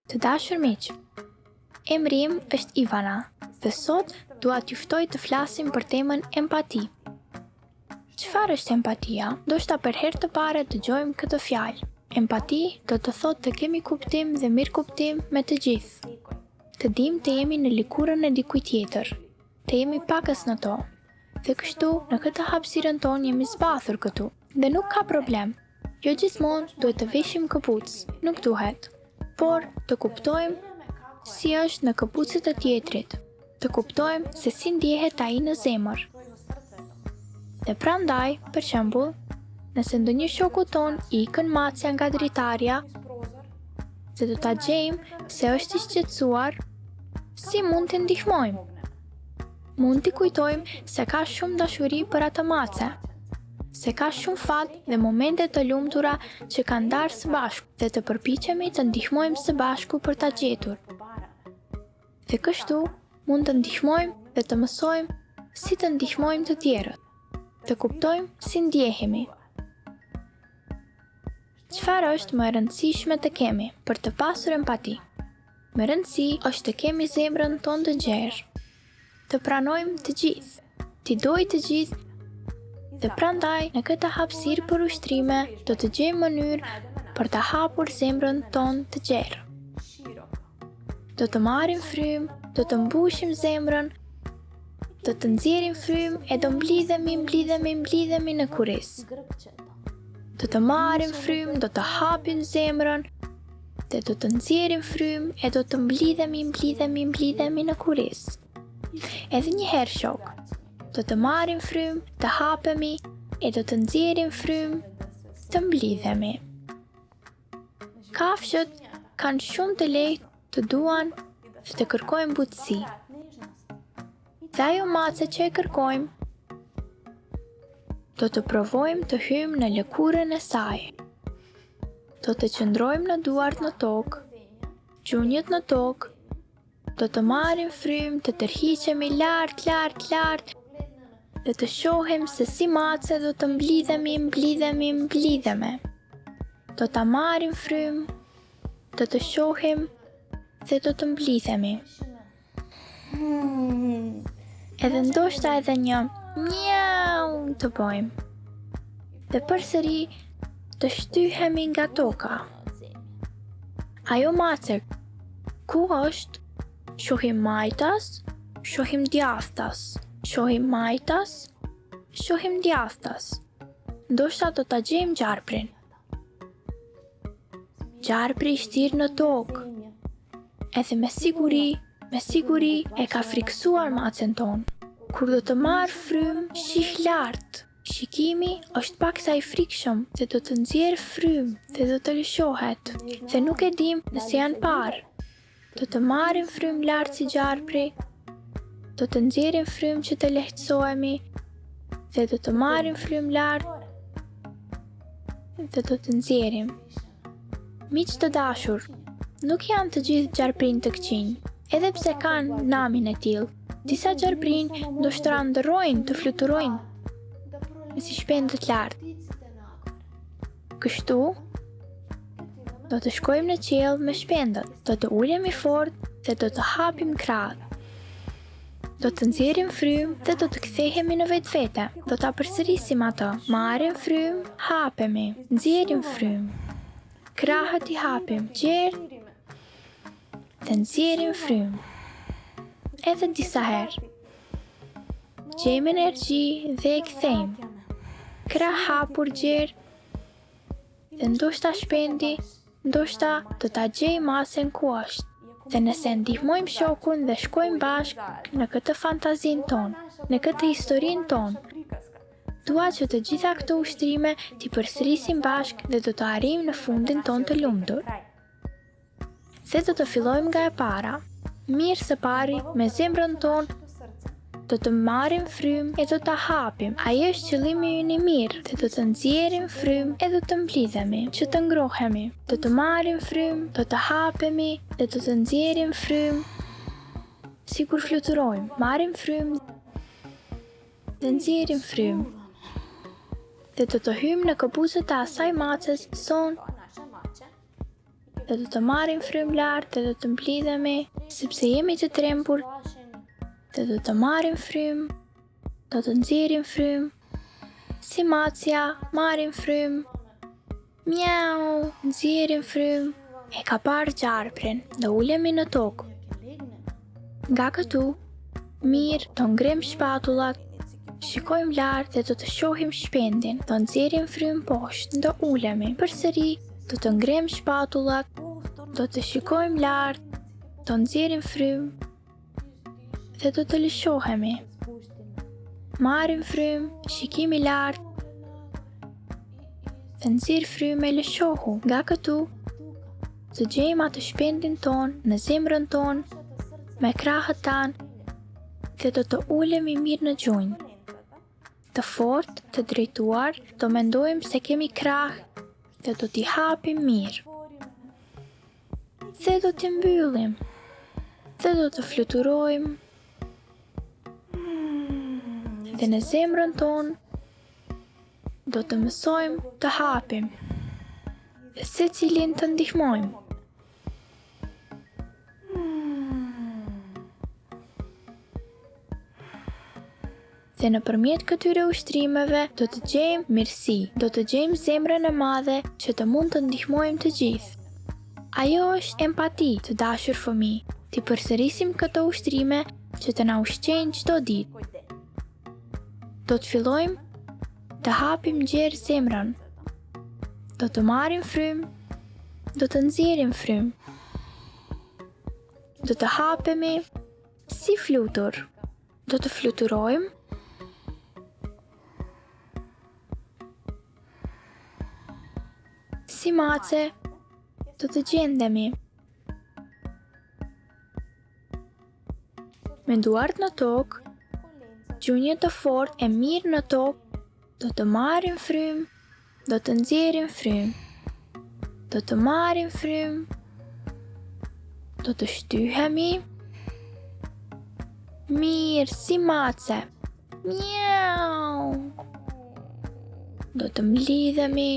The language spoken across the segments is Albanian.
Të dashur miq, emri im është Ivana dhe sot dua t'ju ftoj të flasim për temën empati. Çfarë është empatia? Ndoshta për herë të parë dëgjojmë këtë fjalë. Empati do të thotë të kemi kuptim dhe mirëkuptim me të gjithë. Të dimë të jemi në lëkurën e dikujt tjetër, të jemi pakës në to. Dhe kështu në këtë hapësirën tonë jemi zbathur këtu. Dhe nuk ka problem. Jo gjithmonë duhet të veshim këpucë, nuk duhet. Por të kuptojmë si është në këpucët e tjetrit, të kuptojmë se si ndjehet ai në zemër. Dhe prandaj, për shembull, nëse ndonjë shoku ton i ikën macja nga dritarja, dhe do ta gjejmë se është i shqetësuar, si mund t'i ndihmojmë? Mund t'i kujtojmë se ka shumë dashuri për atë mace, se ka shumë fat dhe momente të lumtura që kanë ndarë së bashku dhe të përpiqemi të ndihmojmë së bashku për ta gjetur. Dhe kështu mund të ndihmojmë dhe të mësojmë si të ndihmojmë të tjerët, të kuptojmë si ndjehemi. Çfarë është më e rëndësishme të kemi për të pasur empati? Më rëndësi është të kemi zemrën tonë të gjerë, të pranojmë të gjithë, t'i dojë të gjithë. Dhe prandaj, në këtë hapësirë për ushtrime, do të gjejmë mënyrë për të hapur zemrën tonë të gjerë. Do të marrim frymë, do të mbushim zemrën, do të nxjerrim frymë e do mblidhemi në kuris. Do të marrim frymë, do të hapim zemrën, dhe do të nxjerrim frymë e do të mblidhemi në kuris. Edhe një herë shok. Do të marrim frymë, të hapemi e do të nxjerrim frymë, të mblidhemi. Kafshët kanë shumë të lehtë të duan dhe të kërkojnë butësi. Dhe ajo mace që e kërkojmë, do të provojmë të hymë në lëkurën e saj. Do të qëndrojmë në duart në tokë, gjunjët në tokë, do të marrim frymë, të tërhiqemi lart, dhe të shohim se si mace do të mblidhemi. Do të marrim frymë, do të shohim dhe do të mblidhemi. Edhe ndoshta edhe një mjau të bëjmë. Dhe përsëri të shtyhemi nga toka. Ajo mace, ku është? Shohim majtas, shohim djathtas. Shohim majtas, shohim djathtas. Ndoshta do ta gjejmë gjarprin. Gjarpri i shtirë në tokë. Edhe me siguri e ka friksuar macen tonë. Kur do të marrë frymë, shih lart. Shikimi është paksa i frikshëm dhe do të nxjerrë frymë dhe do të lëshohet. Dhe nuk e dim nëse janë parë. Do të marrim frymë lart si gjarpri. Do të nxjerrim frymë që të lehtësohemi dhe do të marrim frymë lart dhe do të nxjerrim. Miq të dashur, nuk janë të gjithë gjarprin të këqinj, edhe pse kanë namin e tillë. Disa gjarprin ndoshta ndërrojnë të fluturojnë me si shpendët lartë. Kështu, do të shkojmë në qiell me shpendët, do të ulemi fort dhe do të hapim krahët. Do të nxjerrim frymë dhe do të kthehemi në vetvete. Do ta përsërisim atë. Marrim frymë, hapemi, nxjerrim frymë. Krahët i hapim gjerë dhe nxjerrim frymë. Edhe disa herë. Gjejmë energji dhe e kthejmë. Krah hapur gjerë dhe ndoshta shpendi, ndoshta do ta gjej macen ku është. Dhe nëse ndihmojmë shokun dhe shkojmë bashkë në këtë fantazin tonë, në këtë historin tonë, dua që të gjitha këto ushtrime t'i përsërisim bashkë dhe do të arrijmë në fundin tonë të lumtur. Dhe do të fillojmë nga e para, mirë së pari me zemrën tonë, do të marrim frymë e do ta hapim. Ai është qëllimi ynë i mirë, dhe do të nxjerrim frymë e do të mblidhemi, që të ngrohemi. Do të marrim frymë, do të hapemi dhe do të nxjerrim frymë, sikur fluturojmë. Marrim frymë dhe nxjerrim frymë. Dhe do të hymë në këpucët e asaj maces son dhe do të marrim frymë lart dhe do të mblidhemi, sepse jemi të trembur dhe do të marrim frymë, do të nxjerrim frymë, si macja, marrim frymë, miau, nxjerrim frymë, e ka parë gjarprin dhe ulemi në tokë. Nga këtu, mirë të ngrem shpatullat, shikojmë lart dhe do të shohim shpendin, do nxjerrim frymë poshtë, do ulemi, përsëri do të ngrem shpatullat, do të shikojmë lart, do nxjerrim frymë dhe do të lëshohemi. Marrim frymë, shikimi lart, dhe nxjerr frymë e lëshohu. Nga këtu, të gjejmë atë shpendin ton në zemrën ton, me krahët tanë, dhe do të ulemi mirë në gjunjë. Të fort, të drejtuar, do mendojmë se kemi krah dhe do t'i hapim mirë. Dhe do t'i mbyllim, dhe do të fluturojmë, dhe në zemrën tonë do të mësojmë të hapim, dhe se cilin të ndihmojmë. Dhe nëpërmjet këtyre ushtrimeve do të gjejmë mirësi, do të gjejmë zemrën e madhe që të mund të ndihmojmë të gjithë. Ajo është empati, të dashur fëmijë, t'i përsërisim këto ushtrime që të na ushqejnë çdo ditë. Do të fillojmë të hapim gjerë zemrën. Do të marrim frymë, do të nxjerrim frymë. Do të hapemi si flutur. Do të fluturojmë. Si mace, do të gjendemi. Me duart në tokë, gjunjë të fortë e mirë në tokë, do të marrim frymë, do të nxjerrim frymë. Do të marrim frymë, do të shtyhemi. Mirë, si mace. Miau. Do të mblidhemi.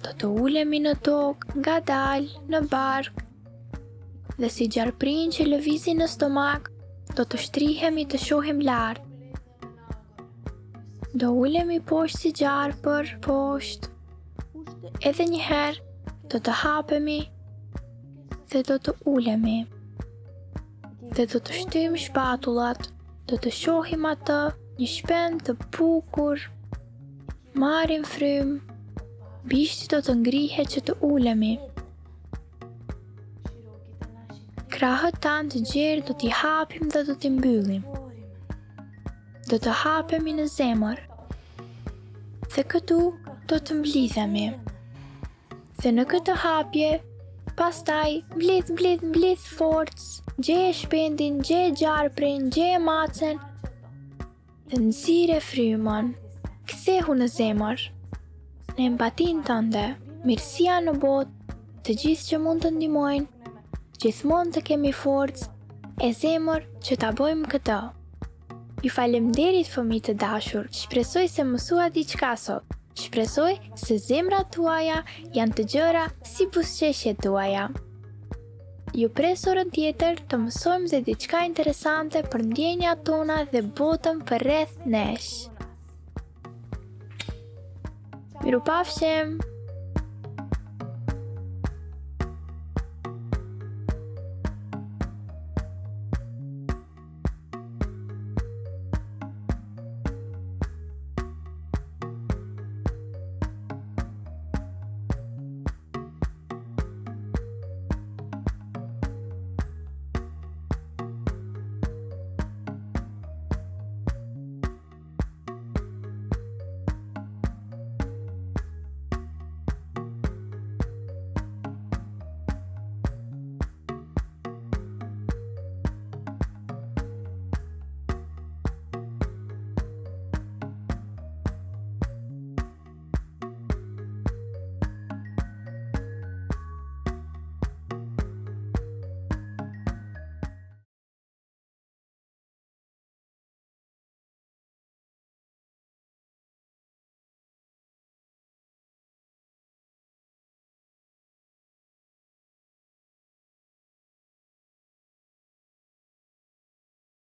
Do të ulemi në tokë, ngadalë, në barkë, dhe si gjarprin që lëvizi në stomak, do të shtrihemi të shohim lart. Do ulemi poshtë si gjarpër, poshtë. Edhe një herë do të hapemi dhe do të ulemi. Dhe do të shtyjmë shpatullat, do të shohim atë, një shpend të bukur. Marrim frymë. Bishti do të ngrihet që të ulemi. Krahët tanë të gjerë do t'i hapim dhe do t'i mbyllim. Do të hapemi në zemër. Dhe këtu do të mblidhemi. Dhe në këtë hapje, pastaj mblidh forcë, gjeje shpendin, gjeje gjarprin, gjeje macen, dhe nxirre frymën, kthehu në zemër. Në empatin tënde, mirësia në botë, të gjithë që mund të ndihmojnë, gjithmonë të kemi forcë e zemër që ta bëjmë këtë. Ju falemnderit fëmijë të dashur, shpresoj se mësua diçka sot. Shpresoj se zemrat tuaja janë të gjëra si buzëqeshjet tuaja. Ju pres orën tjetër të mësojmë dhe diçka interesante për ndjenjat tona dhe botën përreth nesh. Mirupafshim!